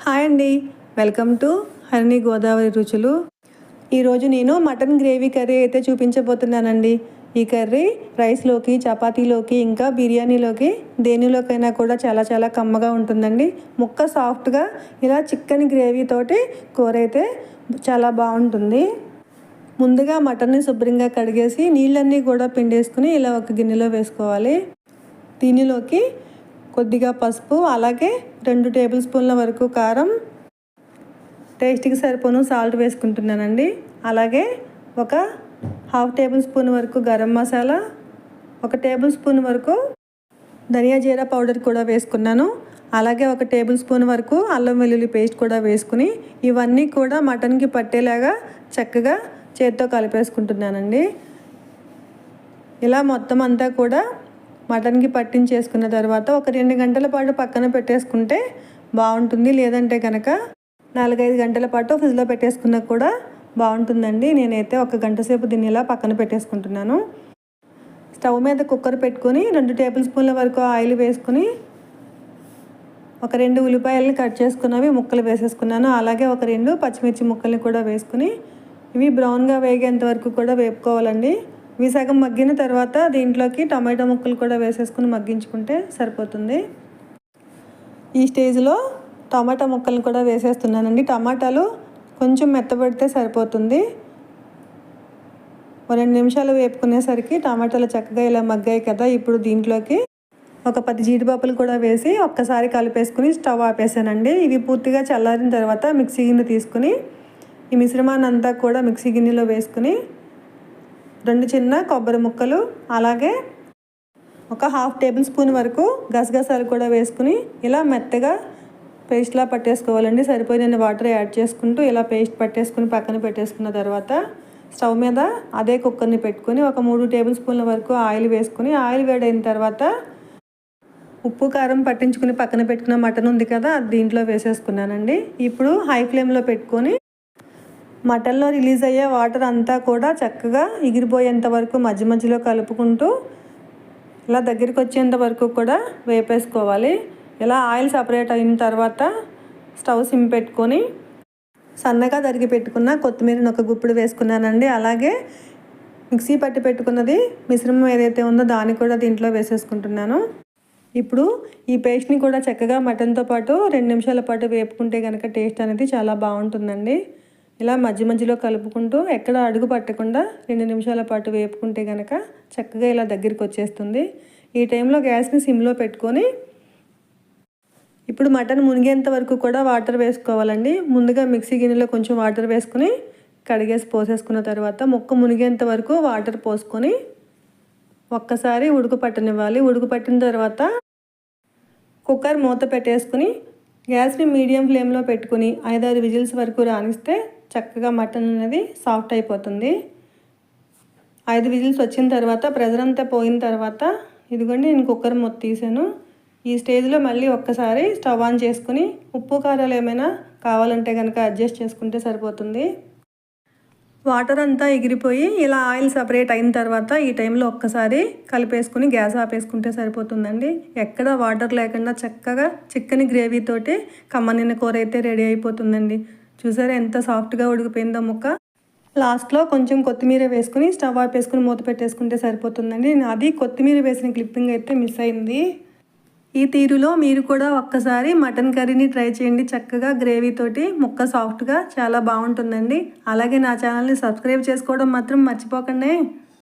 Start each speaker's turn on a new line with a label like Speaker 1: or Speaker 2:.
Speaker 1: Hi అండి, welcome to Harini Godavari రుచులు. ఈరోజు నేను మటన్ గ్రేవీ కర్రీ అయితే చూపించబోతున్నానండి. ఈ కర్రీ రైస్లోకి, చపాతీలోకి, ఇంకా బిర్యానీలోకి దేనిలోకైనా కూడా చాలా చాలా కమ్మగా ఉంటుందండి. ముక్క సాఫ్ట్గా ఇలా చికెన్ గ్రేవీతోటి కూర అయితే చాలా బాగుంటుంది. ముందుగా మటన్ని శుభ్రంగా కడిగేసి నీళ్ళన్నీ కూడా పిండేసుకుని ఇలా ఒక గిన్నెలో వేసుకోవాలి. దీనిలోకి కొద్దిగా పసుపు, అలాగే 2 టేబుల్ స్పూన్ల వరకు కారం, టేస్ట్కి సరిపోను సాల్ట్ వేసుకుంటున్నానండి. అలాగే ఒక 1/2 టేబుల్ స్పూన్ వరకు గరం మసాలా, 1 టేబుల్ స్పూన్ వరకు ధనియా జీరా పౌడర్ కూడా వేసుకున్నాను. అలాగే 1 టేబుల్ స్పూన్ వరకు అల్లం వెల్లుల్లి పేస్ట్ కూడా వేసుకుని ఇవన్నీ కూడా మటన్కి పట్టేలాగా చక్కగా చేత్తో కలిపేసుకుంటున్నానండి. ఇలా మొత్తం అంతా కూడా మటన్కి పట్టించేసుకున్న తర్వాత ఒక 2 గంటల పాటు పక్కన పెట్టేసుకుంటే బాగుంటుంది. లేదంటే కనుక 4-5 గంటల పాటు ఫ్రిడ్జ్లో పెట్టేసుకున్నా కూడా బాగుంటుందండి. నేనైతే 1 గంట సేపు దీన్ని ఇలా పక్కన పెట్టేసుకుంటున్నాను. స్టవ్ మీద కుక్కర్ పెట్టుకొని 2 టేబుల్ స్పూన్ల వరకు ఆయిల్ వేసుకుని ఒక 2 ఉల్లిపాయలని కట్ చేసుకున్నవి ముక్కలు వేసేసుకున్నాను. అలాగే ఒక 2 పచ్చిమిర్చి ముక్కల్ని కూడా వేసుకుని ఇవి బ్రౌన్గా వేగేంత వరకు కూడా వేపుకోవాలండి. ఇవి సగం మగ్గిన తర్వాత దీంట్లోకి టమాటో ముక్కలు కూడా వేసేసుకుని మగ్గించుకుంటే సరిపోతుంది. ఈ స్టేజ్లో టమాటా ముక్కలను కూడా వేసేస్తున్నానండి. టమాటాలు కొంచెం మెత్తబడితే సరిపోతుంది. 2 నిమిషాలు వేపుకునేసరికి టమాటాలు చక్కగా ఇలా మగ్గాయి కదా. ఇప్పుడు దీంట్లోకి ఒక 10 జీడిపప్పులు కూడా వేసి ఒక్కసారి కలిపేసుకుని స్టవ్ ఆపేసానండి. ఇవి పూర్తిగా చల్లారిన తర్వాత మిక్సీ గిన్నె తీసుకుని ఈ మిశ్రమాన్ని అంతా కూడా మిక్సీ గిన్నెలో వేసుకుని 2 చిన్న కొబ్బరి ముక్కలు, అలాగే ఒక 1/2 టేబుల్ స్పూన్ వరకు గసగసాలు కూడా వేసుకుని ఇలా మెత్తగా పేస్ట్లా పట్టేసుకోవాలండి. సరిపోయిన వాటర్ యాడ్ చేసుకుంటూ ఇలా పేస్ట్ పట్టేసుకుని పక్కన పెట్టేసుకున్న తర్వాత స్టవ్ మీద అదే కుక్కర్ని పెట్టుకొని ఒక 3 టేబుల్ స్పూన్ల వరకు ఆయిల్ వేసుకుని ఆయిల్ వేడైన తర్వాత ఉప్పు కారం పట్టించుకుని పక్కన పెట్టుకున్న మటన్ ఉంది కదా, అది దీంట్లో వేసేసుకున్నానండి. ఇప్పుడు హై ఫ్లేమ్లో పెట్టుకొని మటన్లో రిలీజ్ అయ్యే వాటర్ అంతా కూడా చక్కగా ఎగిరిపోయేంత వరకు మధ్య మధ్యలో కలుపుకుంటూ ఇలా దగ్గరికి వచ్చేంత వరకు కూడా వేపేసుకోవాలి. ఇలా ఆయిల్ సపరేట్ అయిన తర్వాత స్టవ్ సిమ్ పెట్టుకొని సన్నగా తరిగి పెట్టుకున్న కొత్తిమీరని ఒక గుప్పుడు వేసుకున్నానండి. అలాగే మిక్సీ పట్టి పెట్టుకున్నది మిశ్రమం ఏదైతే ఉందో దాన్ని కూడా దీంట్లో వేసేసుకుంటున్నాను. ఇప్పుడు ఈ పేస్ట్ని కూడా చక్కగా మటన్తో పాటు 2 నిమిషాల పాటు వేపుకుంటే కనుక టేస్ట్ అనేది చాలా బాగుంటుందండి. ఇలా మధ్య మధ్యలో కలుపుకుంటూ ఎక్కడ అడుగు పట్టకుండా 2 నిమిషాల పాటు వేపుకుంటే కనుక చక్కగా ఇలా దగ్గరికి వచ్చేస్తుంది. ఈ టైంలో గ్యాస్ని సిమ్లో పెట్టుకొని ఇప్పుడు మటన్ మునిగేంత వరకు కూడా వాటర్ వేసుకోవాలండి. ముందుగా మిక్సీ గిన్నెలో కొంచెం వాటర్ వేసుకుని కడిగేసి పోసేసుకున్న తర్వాత ముక్క మునిగేంత వరకు వాటర్ పోసుకొని ఒక్కసారి ఉడుకు పట్టనివ్వాలి. ఉడుకు పట్టిన తర్వాత కుక్కర్ మూత పెట్టేసుకుని గ్యాస్ని మీడియం ఫ్లేమ్లో పెట్టుకుని 5-6 విజిల్స్ వరకు రానిస్తే చక్కగా మటన్ అనేది సాఫ్ట్ అయిపోతుంది. 5 విజిల్స్ వచ్చిన తర్వాత ప్రెజర్ అంతా పోయిన తర్వాత ఇదిగోండి నేను కుక్కర్ మూత తీసాను. ఈ స్టేజ్లో మళ్ళీ ఒక్కసారి స్టవ్ ఆన్ చేసుకుని ఉప్పు కారాలు ఏమైనా కావాలంటే కనుక అడ్జస్ట్ చేసుకుంటే సరిపోతుంది. వాటర్ అంతా ఎగిరిపోయి ఇలా ఆయిల్ సపరేట్ అయిన తర్వాత ఈ టైంలో ఒక్కసారి కలిపేసుకుని గ్యాస్ ఆపేసుకుంటే సరిపోతుందండి. ఎక్కడ వాటర్ లేకుండా చక్కగా చికెన్ గ్రేవీతోటి కమ్మనిన కూర అయితే రెడీ అయిపోతుందండి. చూసారా ఎంత సాఫ్ట్గా ఉడికిపోయిందో ముక్క. లాస్ట్లో కొంచెం కొత్తిమీర వేసుకుని స్టవ్ ఆపేసుకుని మూత పెట్టేసుకుంటే సరిపోతుందండి. అది కొత్తిమీర వేసిన క్లిప్పింగ్ అయితే మిస్ అయింది. ఈ తీరులో మీరు కూడా ఒక్కసారి మటన్ కర్రీని ట్రై చేయండి. చక్కగా గ్రేవీతోటి ముక్క సాఫ్ట్గా చాలా బాగుంటుందండి. అలాగే నా ఛానల్ని సబ్స్క్రైబ్ చేసుకోవడం మాత్రం మర్చిపోకండి.